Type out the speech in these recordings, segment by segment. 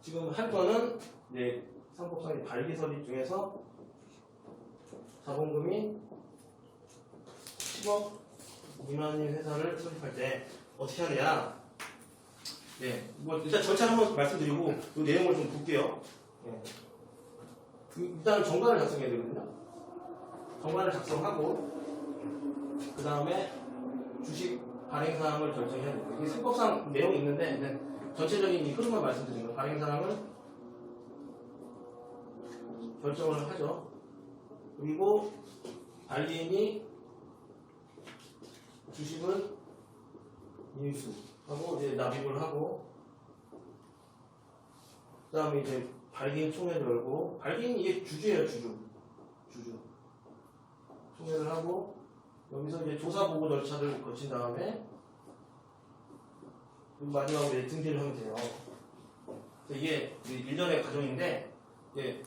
지금 할 거는 이제 상법상의 발기 설립 중에서 자본금이 10억 미만인 회사를 설립할 때 어떻게 하느냐. 네, 뭐 일단 절차 한번 말씀드리고 이 내용을 좀 볼게요. 네. 일단 정관을 작성해야 되거든요. 정관을 작성하고 그 다음에 주식 발행사항을 결정해야 됩니다. 이게 상법상 내용이 있는데 전체적인 이 흐름만 말씀드리는 거예요. 발행사항을 결정을 하죠. 그리고 발기인이 주식을 인수하고 이제 납입을 하고 그 다음에 이제 발기인 총회를 열고 발기인 이게 주주예요. 주주 총회를 하고 여기서 이제 조사 보고 절차를 거친 다음에 마지막으로 이제 등기를 하면 돼요. 이게 일련의 과정인데 이제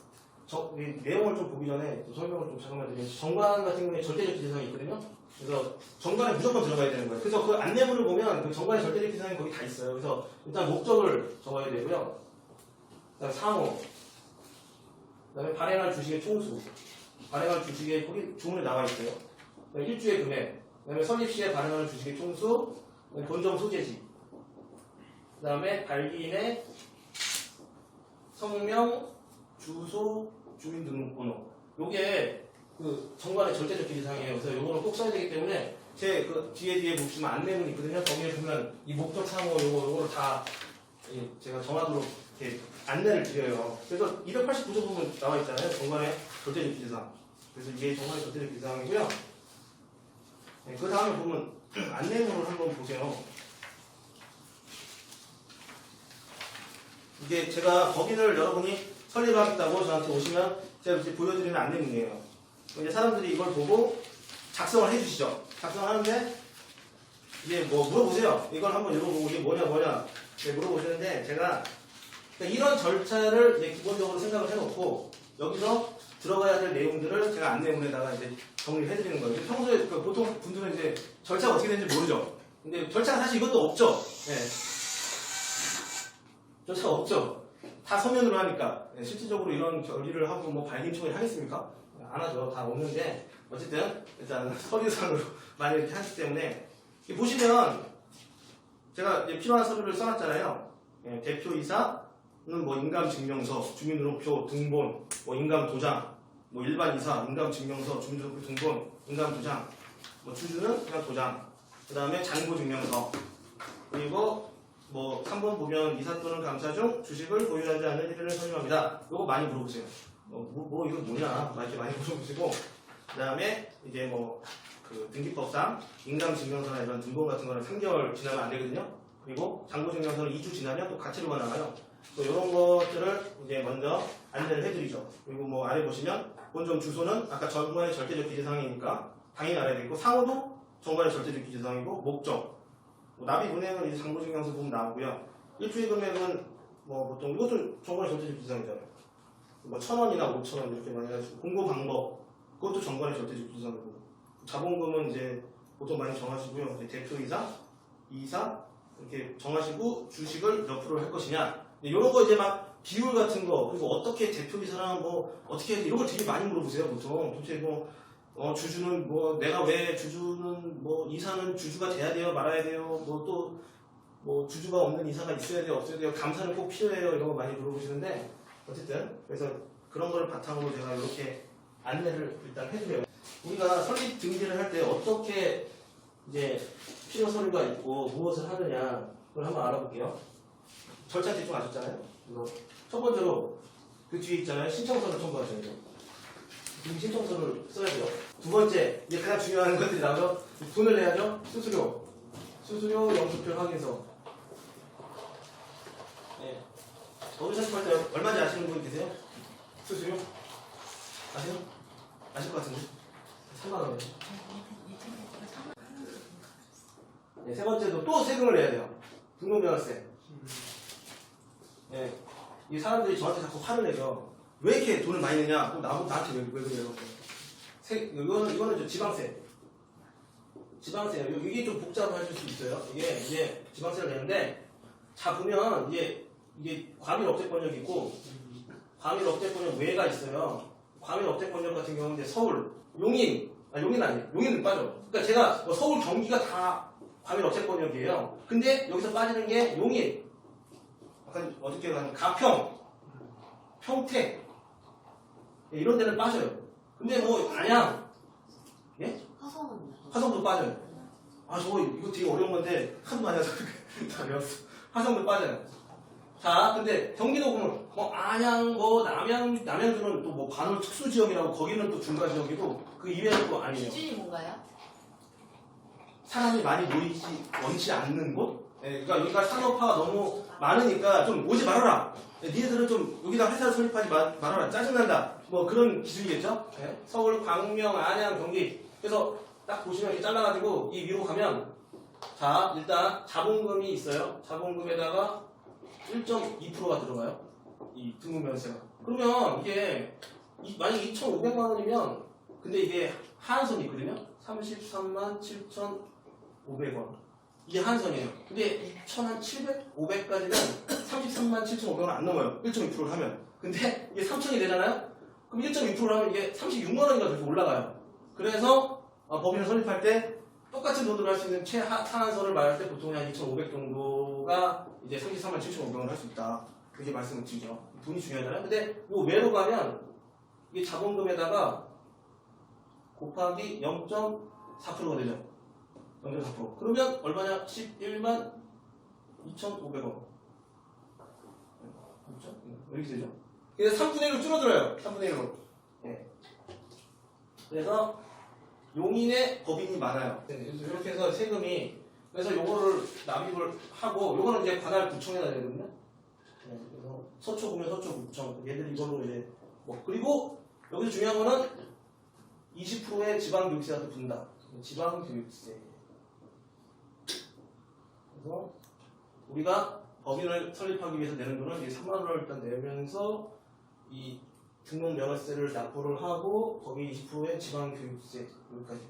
이 내용을 좀 보기 전에 설명을 좀 잠깐만 드리면 정관 같은 경우에 절대적 기재사항이 있거든요. 그래서 정관에 무조건 들어가야 되는 거예요. 그래서 그 안내문을 보면 그 정관의 절대적 기재사항이 거기 다 있어요. 그래서 일단 목적을 적어야 되고요. 그다음에 상호, 그다음에 발행할 주식의 총수, 발행할 주식의 거기 주문에 나와 있어요. 그다음에 일주의 금액, 그다음에 설립 시에 발행하는 주식의 총수, 본점 소재지, 그다음에 발기인의 성명, 주소, 주민등록번호. 요게 그 정관의 절대적 기재사항이에요. 그래서 요거를 꼭 써야 되기 때문에 제 그 뒤에 보시면 안내문이 있거든요. 거기에 보면 이 목적 상호 요거를 다 제가 정하도록 이렇게 안내를 드려요. 그래서 289조 부분 나와 있잖아요. 정관의 절대적 기재사항. 그래서 이게 정관의 절대적 기재사항이고요. 네, 그 다음에 보면 안내문을 한번 보세요. 이게 제가 법인을 여러분이 설립하겠다고 저한테 오시면 제가 이렇게 보여드리는 안내문이에요. 이제 사람들이 이걸 보고 작성을 해주시죠. 작성하는데 이게 뭐 물어보세요. 이걸 한번 읽어보고 이게 뭐냐 이렇게 물어보시는데 제가 이런 절차를 이제 기본적으로 생각을 해놓고 여기서 들어가야 될 내용들을 제가 안내문에다가 이제 정리를 해드리는 거예요. 평소에 보통 분들은 이제 절차가 어떻게 되는지 모르죠. 근데 절차가 사실 이것도 없죠. 네. 절차가 없죠. 다 서면으로 하니까. 네, 실질적으로 이런 결의를 하고 뭐 발기인 총회를 하겠습니까? 안 하죠. 다 없는데 어쨌든 일단 서류상으로 많이 이렇게 하기 때문에 보시면 제가 이제 필요한 서류를 써놨잖아요. 네, 대표이사는 뭐 인감증명서, 주민등록표, 등본, 뭐 인감도장, 뭐 일반이사, 인감증명서, 주민등록표, 등본, 인감도장, 뭐 주주는 그냥 도장, 그 다음에 잔고증명서, 그리고 뭐 3번 보면 이사 또는 감사 중 주식을 보유하지 않는 일을 설명합니다. 이거 많이 물어보세요. 뭐 이거 뭐냐 이렇게 많이 물어보시고 그 다음에 이제 뭐 그 등기법상 인감증명서나 이런 등본 같은 거는 3개월 지나면 안 되거든요. 그리고 잔고증명서는 2주 지나면 또 가치로가 나와요. 또 이런 것들을 이제 먼저 안내를 해드리죠. 그리고 뭐 아래 보시면 본점 주소는 아까 정관의 절대적 기재사항이니까 당연히 알아야 되고 상호도 정관의 절대적 기재사항이고 목적 뭐 납입 은행은 이제 잔고증명서 보면 나오고요. 일주일 금액은 뭐 보통 이것도 정관의 절대적 기재사항이잖아요. 뭐 1,000원이나 5,000원 이렇게 많이 해가지고 공고 방법 그것도 정관의 절대적 기재사항이고 자본금은 이제 보통 많이 정하시고요. 이제 대표이사, 이사 이렇게 정하시고 주식을 몇 프로를 할 것이냐 이런 거 이제 막 비율 같은 거 그리고 어떻게 대표이사랑 뭐 어떻게 이런 걸 되게 많이 물어보세요. 보통 도대체 뭐 주주는 뭐 내가 왜 주주는 뭐 이사는 주주가 돼야 돼요 말아야 돼요 뭐 또 뭐 주주가 없는 이사가 있어야 돼요 없어야 돼요 감사는 꼭 필요해요 이런 거 많이 물어보시는데 어쨌든 그래서 그런 걸 바탕으로 제가 이렇게 안내를 일단 해드려요. 우리가 설립 등기를 할 때 어떻게 이제 필요 서류가 있고 무엇을 하느냐 그걸 한번 알아볼게요. 절차 대충 아셨잖아요. 그래서 첫 번째로 그 뒤에 있잖아요. 신청서를 첨부하셔야 돼요. 이 신청서를 써야 돼요. 두 번째 이제 가장 중요한 것들이 나오죠. 돈을 내야죠. 수수료 영수표 확인서. 네. 어디 설립할 때 얼마인지 아시는 분 계세요? 수수료? 아세요? 아실 것 같은데? 3만원이요. 네, 세 번째도 또 세금을 내야 돼요. 등록면허세. 네, 이 사람들이 저한테 자꾸 화를 내죠. 왜 이렇게 돈을 많이 내냐? 나한테 왜 그래요? 이거는 지방세. 지방세예요. 이게 좀 복잡하실 수 있어요. 이게 지방세를 내는데, 자, 보면, 이게 이게 과밀 억제권역이 있고 과밀 억제권역 외가 있어요. 과밀 억제권역 같은 경우는 이제 서울, 용인 아니에요. 용인은 빠져. 그러니까 제가 뭐 서울, 경기가 다 과밀 억제권역이에요. 근데 여기서 빠지는 게 용인, 약간 어저께 가는 가평, 평택 이런 데는 빠져요. 근데 뭐 안양, 예? 화성도 빠져요. 아 저거 이거 되게 어려운 건데 하도 많이 해서 다 외웠어. 화성도 빠져요. 자, 근데 경기도 보면 뭐 안양, 뭐 남양주는 또 뭐 간헐 특수 지역이라고 거기는 또 중간 지역이고 그 이외에는 또 아니에요. 기준이 뭔가요? 사람이 많이 모이지 원치 않는 곳. 예, 그러니까 여기가 산업화가 너무 많으니까 좀 오지 말아라. 예, 니네들은 좀 여기다 회사를 설립하지 말아라. 짜증난다. 뭐 그런 기준이겠죠. 예, 서울, 광명, 안양, 경기. 그래서 딱 보시면 이렇게 잘라가지고 이 위로 가면 자 일단 자본금이 있어요. 자본금에다가 1.2%가 들어가요. 이 등록면세가. 그러면 이게 만약 2,500만 원이면 근데 이게 하한선이 있거든요. 33만 7,500원. 이게 하한선이에요. 근데 2,700, 500까지는 33만 7,500원 안 넘어요. 1.2%를 하면. 근데 이게 3,000이 되잖아요. 그럼 1.2%를 하면 이게 36만 원인가 그렇게 올라가요. 그래서 법인을 설립할 때 똑같은 돈으로 할 수 있는 최하한선을 말할 때 보통 한 2,500 정도가 이제 33만 7,500원을 할 수 있다. 그렇게 말씀을 드리죠. 돈이 중요하잖아요. 근데 뭐 외로 가면 이게 자본금에다가 곱하기 0.4%가 되죠. 0.4%. 그러면 얼마냐? 11만 2,500원. 그렇죠? 왜 이렇게 되죠? 그래서 3분의 1로 줄어들어요. 3분의 1로. 네. 그래서 용인에 법인이 많아요. 이렇게 해서 세금이 그래서 요거를 납입을 하고 요거는 이제 관할 구청에다 내거든요. 네, 그래서 서초 보면 서초구청 얘들 이걸로 이제 뭐 그리고 여기서 중요한 거는 20%의 지방교육세가 분다. 지방교육세. 그래서 우리가 법인을 설립하기 위해서 내는 돈은 이 3만 원을 일단 내면서 이 등록명세를 납부를 하고 거기 20%의 지방교육세 여기까지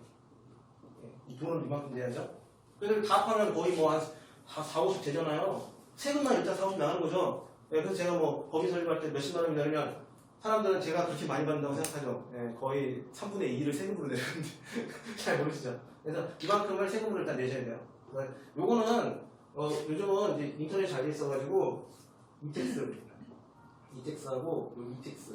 이 돈을 이만큼 내야죠. 그래서 다 합하면 거의 뭐 한 4, 50 되잖아요. 세금만 일단 4, 50 나가는 거죠. 네, 그래서 제가 뭐 법인 설립할 때 몇십만 원이 내면 사람들은 제가 그렇게 많이 받는다고 생각하죠. 네, 거의 3분의 2를 세금으로 내는데 잘 모르시죠. 그래서 이만큼을 세금으로 일단 내셔야 돼요. 요거는 요즘은 이제 인터넷 잘 돼 있어가지고 이텍스하고 이텍스.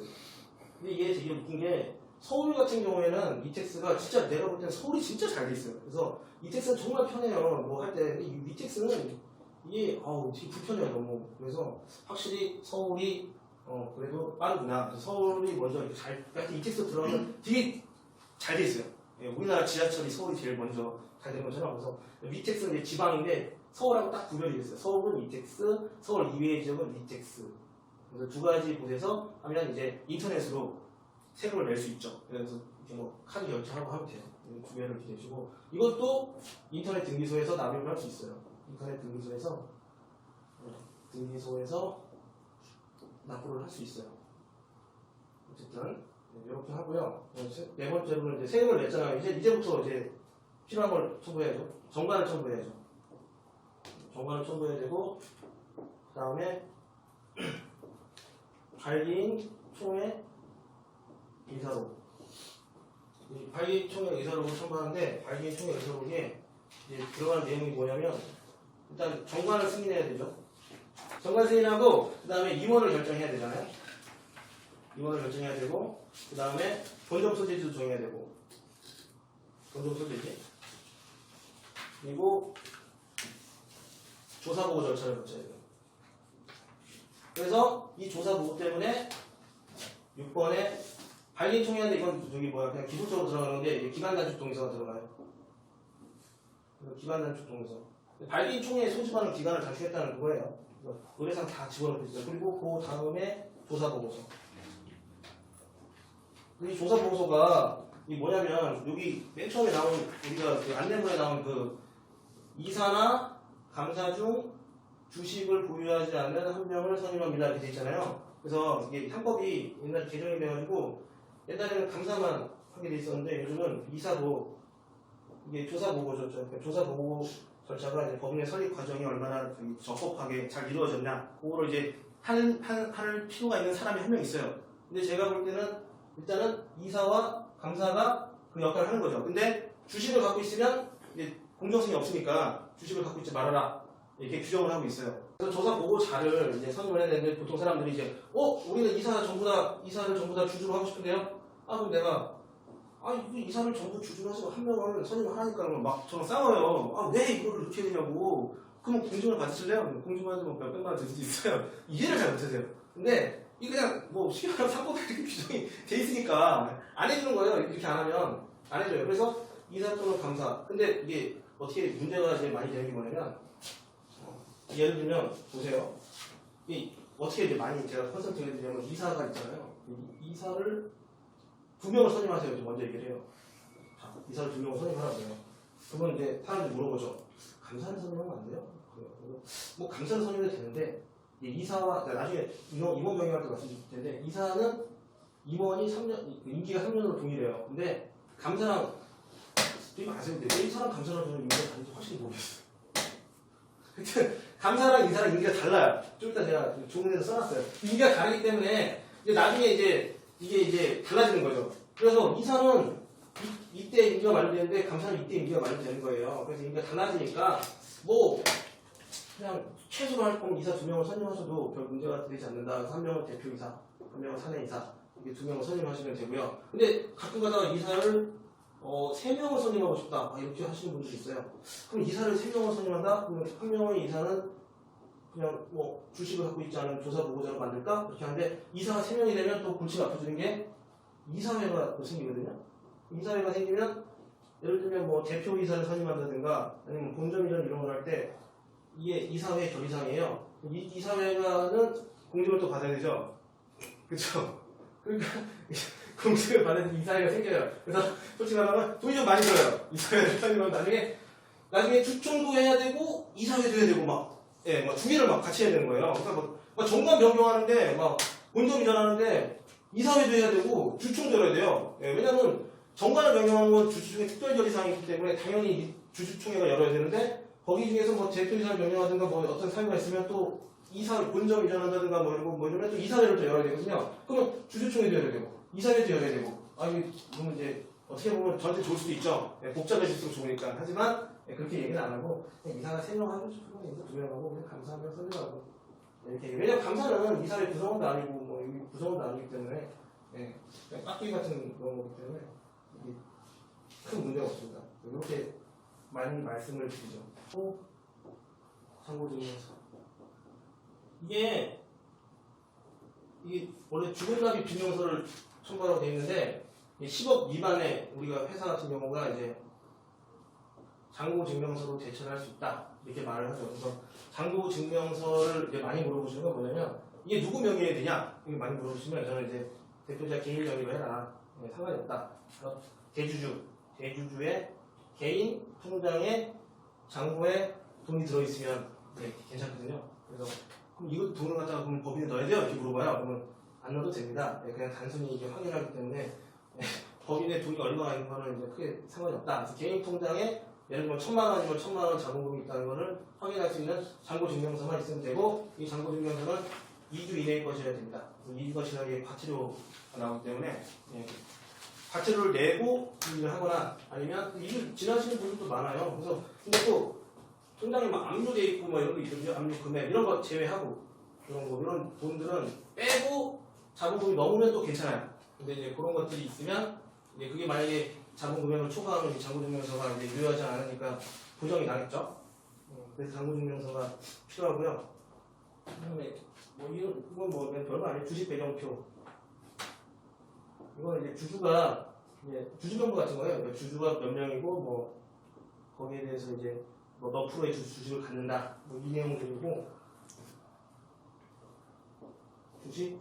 근데 이게 되게 웃긴 게 서울 같은 경우에는 이텍스가 진짜 내가 볼 때는 서울이 진짜 잘 돼 있어요. 그래서 이텍스는 정말 편해요. 뭐 할 때. 근데 이텍스는 이게 되게 불편해요 너무. 그래서 확실히 서울이 그래도 빠르구나. 그래서 서울이 먼저 이렇게 하여튼 이텍스 들어가면 되게 잘 돼 있어요. 예, 우리나라 지하철이 서울이 제일 먼저 잘 되는 것처럼. 그래서 이텍스는 이제 지방인데 서울하고 딱 구별이 됐어요. 서울은 이텍스, 서울 이외의 지역은 이텍스. 그래서 두 가지 곳에서 하면 이제 인터넷으로 세금을 낼 수 있죠. 그래서 이렇게 뭐 카드 결제하고 하면 돼요. 구별을 이렇게 되시고 이것도 인터넷 등기소에서 납입을 할 수 있어요. 인터넷 등기소에서 납부를 할 수 있어요. 어쨌든 이렇게 하고요. 네 번째로는 이제 세금을 냈잖아요. 이제부터 이제 필요한 걸 첨부해야죠. 정관을 첨부해야죠. 정관을 첨부해야 되고 그 다음에 발기인 총회 의사록. 발기인 총회 의사록을 첨부하는데 발기인 총회 의사록에 이제 들어가는 내용이 뭐냐면 일단 정관을 승인해야 되죠. 정관 승인하고 그 다음에 임원을 결정해야 되잖아요. 임원을 결정해야 되고 그 다음에 본점 소재지도 정해야 되고 본점 소재지 그리고 조사보고 절차를 거쳐야 돼요. 그래서 이 조사보고 때문에 6번에 발기인 총회인데 이건 저기 그냥 기술적으로 들어가는 게 기간단축 동의서가 들어가요. 기간단축 동의서. 발기인 총회에 소집하는 기간을 단축했다는 거예요. 의뢰상 다 집어넣고 있어요. 그리고 그 다음에 조사보고서. 이 조사보고서가 이 뭐냐면 여기 맨 처음에 나온 우리가 그 안내문에 나온 그 이사나 감사 중 주식을 보유하지 않는 한 명을 선임합니다 이렇게 돼 있잖아요. 그래서 이게 형법이 옛날에 개정이 돼가지고 옛날에는 감사만 하게 돼 있었는데 요즘은 이사도 이게 조사보고죠. 그러니까 조사보고 절차가 이제 법인의 설립 과정이 얼마나 적법하게 잘 이루어졌냐, 그거를 이제 할 필요가 있는 사람이 한 명 있어요. 근데 제가 볼 때는 일단은 이사와 감사가 그 역할을 하는 거죠. 근데 주식을 갖고 있으면 이제 공정성이 없으니까 주식을 갖고 있지 말아라, 이렇게 규정을 하고 있어요. 그래서 조사 보고 자를 이제 선임을 해야 되는데 보통 사람들이 이제 우리는 이사를 전부 다 주주로 하고 싶은데요. 그럼 내가 이사를 전부 주주로 하시고 한 명을 선임을 하니까 막 저랑 싸워요. 왜 이거를 이렇게 해야 되냐고. 그럼 공증을 받으실래요? 공증받으면 뭐 몇백만 원 들 수도 있어요. 이해를 잘 못하세요. 근데 이게 그냥 뭐 쉽게 말하면 상법에 이렇게 규정이 돼 있으니까 안 해주는 거예요. 이렇게 안 하면 안 해줘요. 그래서 이사 또는 감사. 근데 이게 어떻게 문제가 이제 많이 되는 게 뭐냐면, 예를 들면 보세요. 어떻게 이제 많이 제가 컨설팅 해드리면 이사가 있잖아요. 이사를 2명을 선임하세요. 이제 먼저 얘기를 해요. 자, 이사를 2명을 선임하라고 해요. 그러면 이제 사람들이 물어보죠. 감사를 선임하면 안 돼요? 뭐 감사를 선임해도 되는데, 이사와 나중에 임원 병행할 때 말씀드릴 텐데, 이사는 임원이 3년, 임기가 3년으로 동일해요. 근데 감사랑 되게 아세요. 근데 왜 이사랑 감사랑 저는 임기가 다른지 확실히 모르겠어요. 하여튼 감사랑 이사랑 임기가 달라요. 좀 이따 제가 종문에서 써놨어요. 임기가 다르기 때문에 이제 나중에 이게 이제 달라지는 거죠. 그래서 이사는 이때 임기가 만료되는데 감사는 이때 임기가 만료되는 거예요. 그래서 임기가 달라지니까 뭐 그냥 최소로 할 거면 이사 2명을 선임하셔도 별 문제가 되지 않는다. 3명은 대표이사, 1명은 사내이사, 이게 2명을 선임하시면 되고요. 근데 가끔 가다가 이사를 3명을 선임하고 싶다, 이렇게 하시는 분들이 있어요. 그럼 이사를 3명을 선임한다? 그러면 한 명의 이사는 그냥 뭐 주식을 갖고 있지 않은 조사 보고자로 만들까? 그렇게 하는데, 이사가 3명이 되면 또 골치가 아파지는 게 이사회가 또 생기거든요. 이사회가 생기면 예를 들면 뭐 대표이사를 선임한다든가 아니면 본점이전 이런 걸 할 때 이게 이사회 결의상이에요. 이사회가는 공증을 또 받아야 되죠. 그렇죠? 그러니까 공증을 받는 이사회가 생겨요. 그래서 솔직히 말하면 돈이 좀 많이 들어요. 이사회를 선임하면 나중에 주총도 해야 되고 이사회도 해야 되고 막 두 개를 막 같이 해야 되는 거예요. 그러니까 막 정관 변경하는데 막 본점 이전하는데 이사회도 해야 되고 주총도 해야 돼요. 왜냐면 정관을 변경하는 건 주주총회 특별 결의사항이기 때문에 당연히 주주총회가 열어야 되는데, 거기 중에서 뭐 대표이사를 변경하든가 뭐 어떤 사유가 있으면 또 본점 이전한다든가 뭐 이러면 또 이사회를 또 열어야 되거든요. 그러면 주주총회도 열어야 되고 이사회도 열어야 되고, 이게 그러면 이제 어떻게 보면 저한테 좋을 수도 있죠. 복잡해질수록 좋으니까. 하지만 그렇게 얘기는 안 하고 그냥 이사가 3명 하고 싶으면 이사 2명 하고 그냥 감사하면 선임하고 이렇게. 왜냐면 감사는 이사회 구성원도 아니고 뭐 여기 구성원도 아니기 때문에 그냥 깍두기 같은 그런 거기 때문에 이게 큰 문제가 없습니다. 이렇게 많이 말씀을 드리죠. 또 참고드리면서 이게 원래 주금납입 증명서를 첨부하라고 되어 있는데, 10억 미만의 우리가 회사 같은 경우가 이제 잔고증명서로 대처를 할 수 있다, 이렇게 말을 하죠. 그래서 잔고증명서를 이제 많이 물어보시는 건 뭐냐면, 이게 누구 명의에 되냐, 이게 많이 물어보시면 저는 이제 대표자 개인 명의로 해라, 상관이 없다. 그래서 대주주의 개인 통장에 잔고에 돈이 들어있으면 괜찮거든요. 그래서 그럼 이것도 돈을 갖다가 그럼 법인에 넣어야 돼요? 이렇게 물어봐요. 그러면 안 넣어도 됩니다. 그냥 단순히 이게 확인하기 때문에 법인에 돈이 얼마나 있는 거는 이제 크게 상관이 없다. 그래서 개인 통장에 예를 들면 1,000만 원이면 1,000만 원 잔고금이 있다는 거를 확인할 수 있는 잔고증명서만 있으면 되고, 이 잔고증명서는 2주 이내의 것이어야 됩니다. 2주가 지나게 과태료가 나오기 때문에 과태료를 내고 일을 하거나 아니면 일을 지나시는 분들도 많아요. 그래서 근데 또 통장에 막 압류돼 있고 뭐 이런 거 있거든요. 압류 금액 이런 거 제외하고 이런 돈들은 빼고 자본금이 넘으면 또 괜찮아요. 근데 이제 그런 것들이 있으면 이제 그게 만약에 자본금액을 초과하면 잔고증명서가 이제 유효하지 않으니까 부정이 나겠죠. 그래서 잔고증명서가 필요하고요. 그다음에 이건 뭐 별거 아니에요. 주식 배정표. 이거는 이제 주주가 주주정보 같은 거예요. 그러니까 주주가 몇 명이고 뭐 거기에 대해서 이제 뭐 몇 프로의 주식을 갖는다, 뭐 이 내용들이고, 주식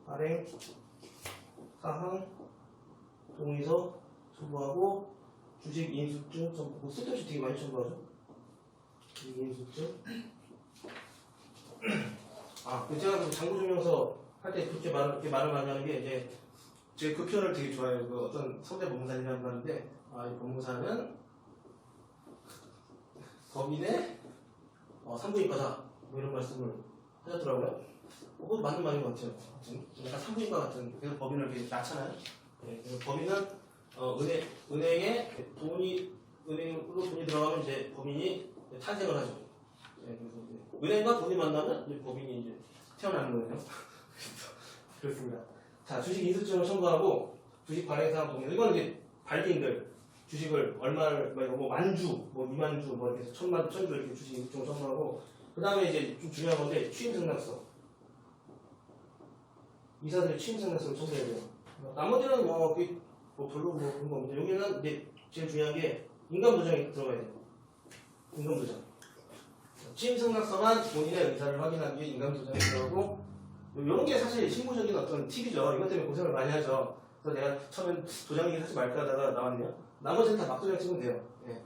발행 사항 동의서 첨부하고 주식 인수증 첨부. 뭐 쓸데없이 되게 많이 첨부하죠. 인수증. 제가 그 잔고증명서 할 때 그렇게 말을 많이 하는 게 이제 제가 그 표현을 되게 좋아해요. 어떤 서대 법무사님이 한 말인데, 이 법무사는 법인의 산부인과다 뭐 이런 말씀을 하셨더라고요. 그거 맞는 말인 것 같아요. 약간 산부인과 같은. 그래서 법인을 이렇게 낳잖아요. 네, 그래서 법인은 은행에 은행으로 돈이 들어가면 이제 법인이 탄생을 하죠. 네, 그래서 이제 은행과 돈이 만나면 이제 법인이 이제 태어나는 거예요. 그렇습니다. 자, 주식 인수증을 첨부하고 주식 발행사항 동의. 이건 이제 발기인들 주식을 얼마를 뭐 만주, 뭐 2만주, 뭐 이렇게 1000만, 1000주 이렇게 주식 인수증을 첨부하고 그 다음에 이제 좀 중요한 건데 취임생략서. 이사들이 취임생략서를 첨부해야 돼요. 나머지는 뭐 별로 뭐 그런 거 없는데 여기는 이제 제일 중요한 게 인감도장이 들어가야 돼요. 인감도장. 취임생략서만 본인의 의사를 확인하기 위해 인감도장이 들어가고 이런 게 사실 신고적인 어떤 팁이죠. 이것 때문에 고생을 많이 하죠. 그래서 내가 처음엔 도장 얘기 하지 말까 하다가 나왔네요. 나머지는 다 막도장 찍으면 돼요. 예.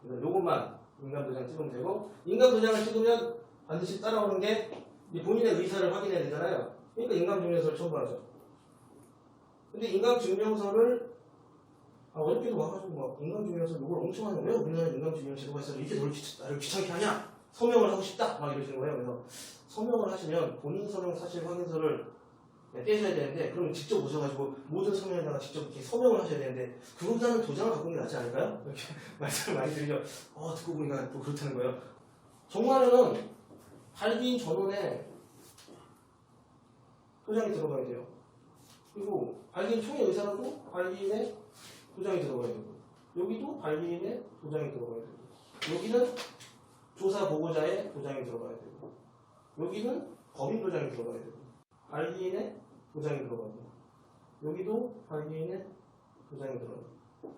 그래서 요것만 인감도장 찍으면 되고 인감도장을 찍으면 반드시 따라오는 게 본인의 의사를 확인해야 되잖아요. 그러니까 인감증명서를 첨부하죠. 근데 인감증명서를 어렵게도 와가지고 막 인감증명서 이걸 엄청 하는 거예요. 우리나라 인감증명 제도가 있어서 이렇게 나를 귀찮게 하냐? 서명을 하고 싶다! 막 이러시는 거예요. 그래서 서명을 하시면 본인 서명 사실 확인서를 떼셔야 되는데 그럼 직접 오셔가지고 모든 서명에다가 직접 이렇게 서명을 하셔야 되는데 그거보다는 도장을 갖고 오는 게 낫지 않을까요? 이렇게 말씀을 많이 드리죠. 듣고 보니까 또 그렇다는 거예요. 정말로는 발기인 전원에 도장이 들어가야 돼요. 그리고 발기인 총회 의사라도 발기인의 도장이 들어가야 되고 여기도 발기인의 도장이 들어가야 되고 여기는 조사 보고자의 도장이 들어가야 되고 여기는 법인 도장이 들어가야 되고 발기인의 도장이 들어가고 여기도 발기인의 도장이 들어가고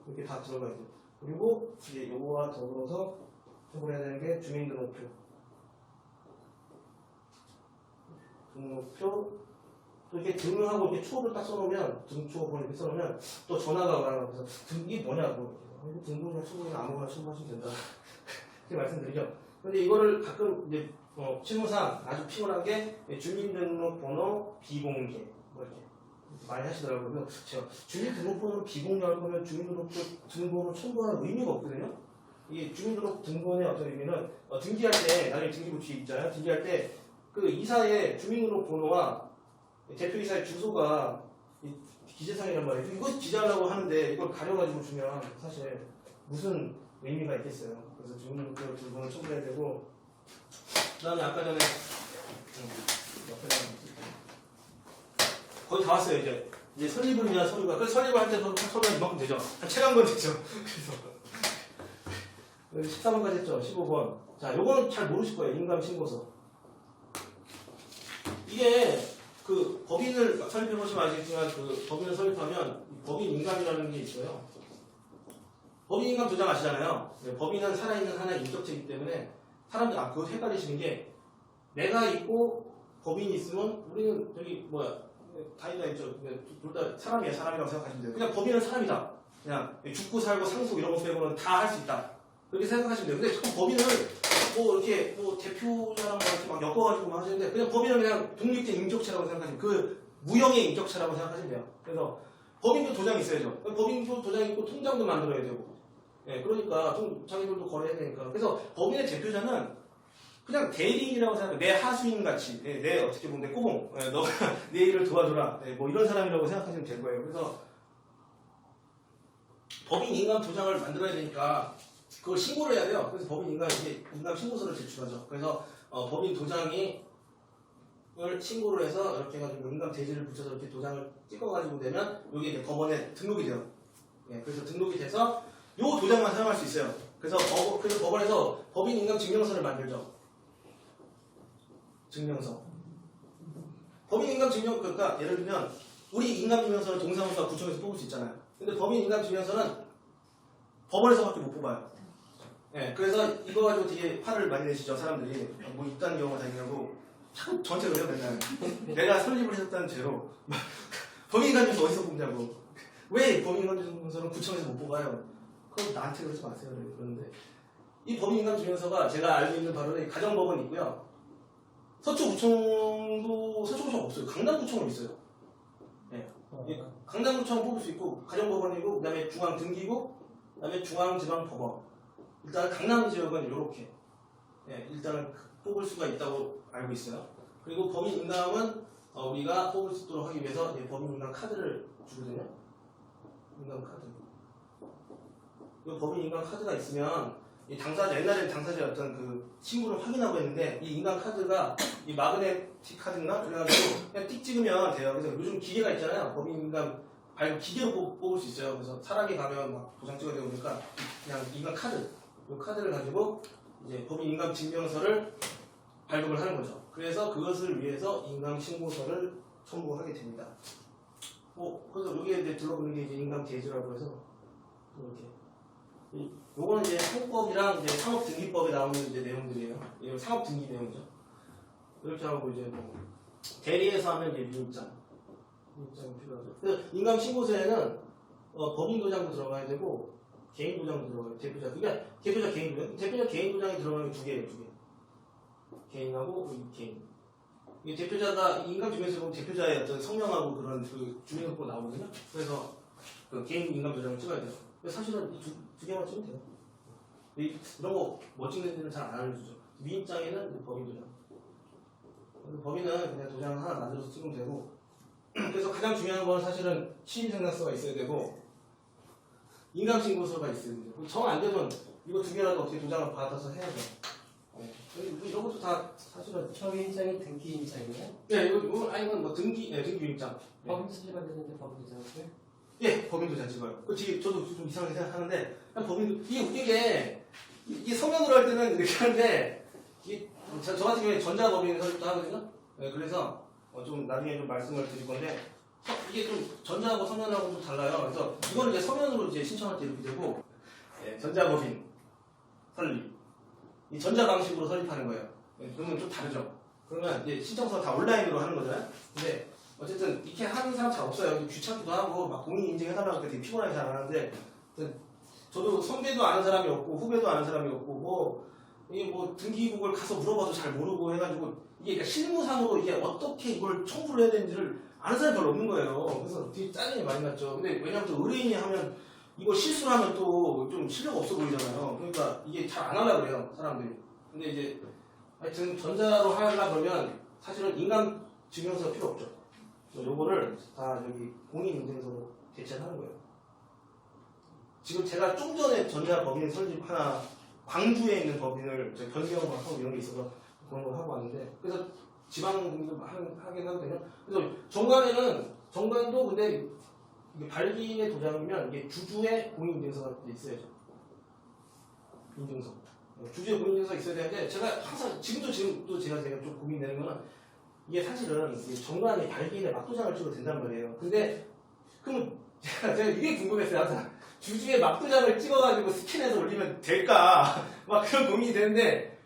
이렇게 다 들어가야 돼요. 그리고 이제 요거와 더불어서 해보려야 되는 게 주민등록표. 등록표 또 이렇게 등하고 이렇게 초를 딱 써놓으면 등초 이렇게 써놓으면 또 전화가 오라고 그래서 이게 뭐냐고 등본이나 초본이나 아무거나 첨부하시면 된다 이렇게 말씀드리죠. 근데 이거를 가끔 이제 실무상 아주 피곤한 게 주민등록번호 비공개 뭐 이렇게 많이 하시더라고요. 그래서 제가 주민등록번호를 비공개할 거면 주민등록번호 첨부하는 의미가 없거든요. 이 주민등록 등본의 어떤 의미는 등기할 때 나중에 등기부 뒤에 있잖아요. 등기할 때 그 이사의 주민등록번호와 대표이사의 주소가 기재상이란 말이에요. 이거 기재하려고 하는데 이걸 가려가지고 주면 사실 무슨 의미가 있겠어요. 그래서 주민등록번호 두 번을 첨부해야 되고 그 다음에 아까 전에 거의 다 왔어요. 이제 설립을 위한 서류가 그래서 설립을 할 때 서류가 이만큼 되죠. 한 책 한 권 되죠. 그래서 14번까지 했죠. 15번. 자, 요거는 잘 모르실 거예요. 인감신고서. 이게 그 법인을 설립해 보시면 아시겠지만 그 법인을 설립하면 법인 인감이라는 게 있어요. 법인 인감 도장 아시잖아요. 법인은 살아있는 하나의 인격체이기 때문에 사람들 그거 헷갈리시는 게 내가 있고 법인이 있으면 우리는 저기 다이다 있죠. 둘 다 사람이에요. 사람이라고 생각하시면 돼요. 그냥 법인은 사람이다. 그냥 죽고 살고 상속 이런 거 빼고는 다 할 수 있다. 그렇게 생각하시면 돼요. 근데 자꾸 법인을 이렇게 대표자랑 이렇게 막 엮어가지고 막 하시는데 그냥 법인은 그냥 독립된 인격체라고 생각하시면 그 무형의 인격체라고 생각하시면 돼요. 그래서 법인도 도장이 있어야죠. 법인도 도장이 있고 통장도 만들어야 되고. 예, 그러니까 자기들도 거래해야 되니까. 그래서 법인의 대표자는 그냥 대리인이라고 생각해요. 내 하수인 같이, 내 어떻게 보면 내 꼬봉, 너가 내 일을 도와줘라. 뭐 이런 사람이라고 생각하시면 될 거예요. 그래서 법인 인감 도장을 만들어야 되니까 그걸 신고를 해야 돼요. 그래서 법인 인감 신고서를 제출하죠. 그래서 법인 도장을 신고를 해서 이렇게 해가지고 인감 대지를 붙여서 이렇게 도장을 찍어가지고 되면 여기 이제 법원에 등록이 돼요. 예, 그래서 등록이 돼서 요 도장만 사용할 수 있어요. 그래서 법원에서 법인 인감 증명서를 만들죠. 증명서. 법인 인감 그러니까 예를 들면 우리 인감 증명서는 동사무소와 구청에서 뽑을 수 있잖아요. 근데 법인 인감 증명서는 법원에서밖에 못 뽑아요. 예, 그래서 이거 가지고 되게 화를 많이 내시죠. 사람들이 뭐 있다는 경우가 다니냐고 자꾸 전체 그래요. 맨날 내가 설립을 했었다는 죄로 법인 인감 증명서 어디서 뽑냐고. 왜 법인 인감 증명서는 구청에서 못 뽑아요? 그럼 나한테 그러지 마세요. 그러는데 이 법인 인감 증명서가 제가 알고 있는 바로는 가정법원이 있고요. 서초구청도 없어요. 강남구청은 있어요. 네. 강남구청 뽑을 수 있고 가정법원이고 그다음에 중앙등기구, 그다음에 중앙지방법원 일단 강남 지역은 이렇게 일단은 뽑을 수가 있다고 알고 있어요. 그리고 법인 인감은 우리가 뽑을 수 있도록 하기 위해서 법인 인감 카드를 주거든요. 인감 카드. 이 법인 인감 카드가 있으면 이 당사자 옛날에 당사자 어떤 그 신분을 확인하고 했는데 이 인감 카드가 이 마그네틱 카드인가 그래가지고 그냥 띡 찍으면 돼요. 그래서 요즘 기계가 있잖아요. 법인 인감 발급 기계로 뽑을 수 있어요. 그래서 사람이 가면 막 도장 찍어야 되고 그러니까 그냥 인감 카드, 이 카드를 가지고 이제 법인 인감 증명서를 발급을 하는 거죠. 그래서 그것을 위해서 인감 신고서를 첨부하게 됩니다. 그래서 여기에 이제 들어보는 게 이제 인감 대지라고 해서 이렇게. 요거는 이제 상법이랑 이제 상업등기법에 나오는 이제 내용들이에요. 이거 상업등기 내용이죠. 이렇게 하고 이제 뭐 대리해서 하면 이제 위임장이 필요하죠. 그래서 인감 신고서에는 법인 도장도 들어가야 되고 개인 도장도 들어가요. 대표자. 그러니까 대표자 개인 도장. 대표자 개인 도장이 들어가는 게 두 개예요. 두 개. 개인하고 개인. 이 대표자가 인감증명서에 보면 대표자의 어떤 성명하고 그런 그 주민등록簿 나오거든요. 그래서 그 개인 인감 도장을 찍어야 돼요. 사실은 이 두 개만 찍으면 돼요. 이런 거 뭐 찍는지는 잘 안 알려주죠. 위임장에는 법인 도장. 법인은 그냥 도장 하나 만들어서 찍으면 되고. 그래서 가장 중요한 건 사실은 취임생산서가 있어야 되고 인감신고서가 있어야 돼요. 정 안 되면 이거 두 개라도 어떻게 도장을 받아서 해야 돼요. 이런 것도 다 사실은 협의인장이 등기인장이에요? 네, 이거 아니면 뭐 등기 위임장. 법인 수집만 되는데 법인 도장을? 예, 법인 도장 찍어요. 저도 좀 이상하게 생각하는데 그냥 법인 이게 웃긴 게 이게 서면으로 할 때는 이렇게 하는데 저 같은 경우에 전자법인 설립도 하거든요. 네, 그래서 좀 나중에 좀 말씀을 드릴 건데 이게 좀 전자하고 서면하고 좀 달라요. 그래서 이거는 이제 서면으로 이제 신청할 때 이렇게 되고 전자법인 설립 이 전자 방식으로 설립하는 거예요. 그러면 좀 다르죠. 그러면 이제 신청서 다 온라인으로 하는 거잖아요. 근데 어쨌든 이렇게 하는 사람 잘 없어요. 귀찮기도 하고 막 공인 인증해달라고 되게 피곤하게 잘 안 하는데 저도 선배도 아는 사람이 없고 후배도 아는 사람이 없고 이게 뭐 등기국을 가서 물어봐도 잘 모르고 해가지고 이게 그러니까 실무상으로 이게 어떻게 이걸 청구를 해야 되는지를 아는 사람이 별로 없는 거예요. 그래서 되게 짜증이 많이 났죠. 근데 왜냐면 또 의뢰인이 하면 이거 실수를 하면 또 좀 실력 없어 보이잖아요. 그러니까 이게 잘 안 하려고 그래요, 사람들이. 근데 이제 하여튼 전자로 하려고 그러면 사실은 인감 증명서가 필요 없죠. 요거를 다 여기 공인인증서로 대체하는 거예요. 지금 제가 좀 전에 전자법인 설립 하나 광주에 있는 법인을 변경을 하고 이런 게 있어서 그런 걸 하고 왔는데 그래서 지방공인도 하긴 하거든요. 그래서 정관도 근데 이게 발기인의 도장이면 이게 주주의 공인인증서가 있어야죠. 인증서. 주주의 공인인증서가 있어야 되는데 제가 항상 지금도 제가 좀 고민되는 거는 이게 사실은 정관이 발기인의 막도장을 찍어도 된단 말이에요. 근데 그럼 제가 이게 궁금했어요. 항상 주주의 막도장을 찍어가지고 스캔해서 올리면 될까? 막 그런 고민이 되는데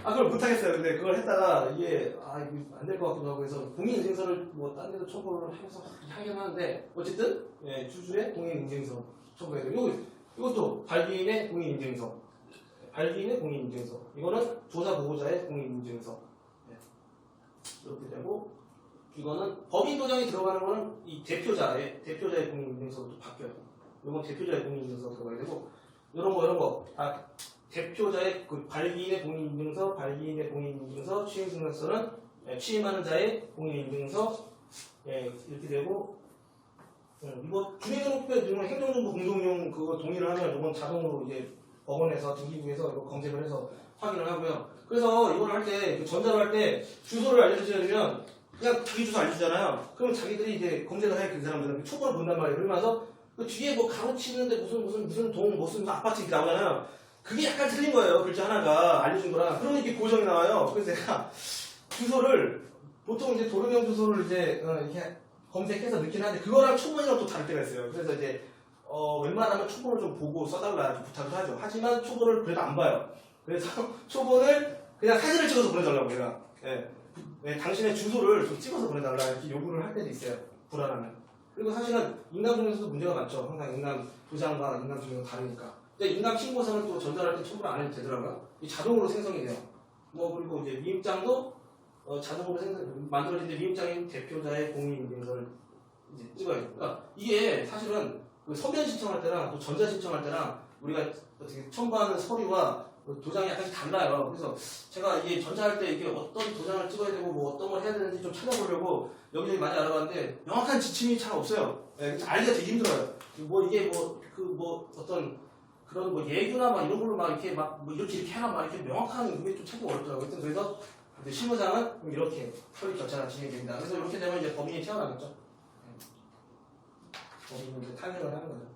그걸 못하겠어요. 근데 그걸 했다가 이게 안 될 것 같기도 하고 해서 공인인증서를 뭐 딴 데도 첨부를 해서 하긴 하는데 어쨌든 주주의 공인인증서 첨부해야 돼요. 이것도 발기인의 공인인증서, 발기인의 공인인증서. 이거는 조사 보고자의 공인인증서. 이렇게 되고 이거는 법인 도장이 들어가는 거는 이 대표자의 공인인증서도 바뀌어요. 이건 대표자의 공인인증서가 들어가야 되고 이런 거 다 대표자의 그 발기인의 공인인증서, 발기인의 공인인증서, 취임승낙서는 취임하는 자의 공인인증서 이렇게 되고 이거 주민등록부에 행정정보 공동용 그거 동의를 하면 이건 자동으로 이제 법원에서 등기부에서 이거 검색을 해서 확인을 하고요. 그래서 이걸 할 때 전자로 할 때 주소를 알려주셔야 되면 그냥 자기 주소 알려주잖아요. 그러면 자기들이 이제 검색을 해 그 사람들은 초본을 본단 말이에요. 그러면서 그 뒤에 뭐 가로치는데 무슨 동 무슨 아파트 이렇게 나오잖아요. 그게 약간 틀린 거예요. 글자 하나가 알려준 거랑. 그러면 이게 고정이 나와요. 그래서 내가 주소를 보통 이제 도로명 주소를 이제 이렇게 검색해서 넣긴 하는데 그거랑 초본이랑 또 다를 때가 있어요. 그래서 이제 웬만하면 초본을 좀 보고 써달라 부탁을 하죠. 하지만 초본을 그래도 안 봐요. 그래서 초본을 그냥 사진을 찍어서 보내달라고 내가 당신의 주소를 좀 찍어서 보내달라 이렇게 요구를 할 때도 있어요. 불안하면. 그리고 사실은 인감증명서도 문제가 많죠. 항상 인감 도장과 인감증명서 다르니까. 근데 인감신고서는 또 전달할 때 첨부를 안 해도 되더라고요. 이 자동으로 생성이 돼요. 그리고 이제 위임장도 자동으로 만들어진데 위임장인 대표자의 공인인증서를 이제 찍어야 돼요. 그러니까 이게 사실은 그 서면 신청할 때랑 또 전자 신청할 때랑 우리가 어떻게 첨부하는 서류와 도장이 약간씩 달라요. 그래서 제가 이게 전자할 때 이게 어떤 도장을 찍어야 되고 뭐 어떤 걸 해야 되는지 좀 찾아보려고 여기저기 많이 알아봤는데 명확한 지침이 잘 없어요. 예, 알기가 되게 힘들어요. 뭐 이게 어떤 그런 뭐 예규나 막 이런 걸로 막 이렇게 막 뭐 이렇게 해라 막 이렇게 명확한 그게 좀 찾기 어렵더라고요. 하여튼 그래서 이제 실무상은 그럼 이렇게 처리 절차가 진행됩니다. 그래서 이렇게 되면 이제 범인이 튀어나겠죠. 범인은 이제 탄핵을 하는 거죠.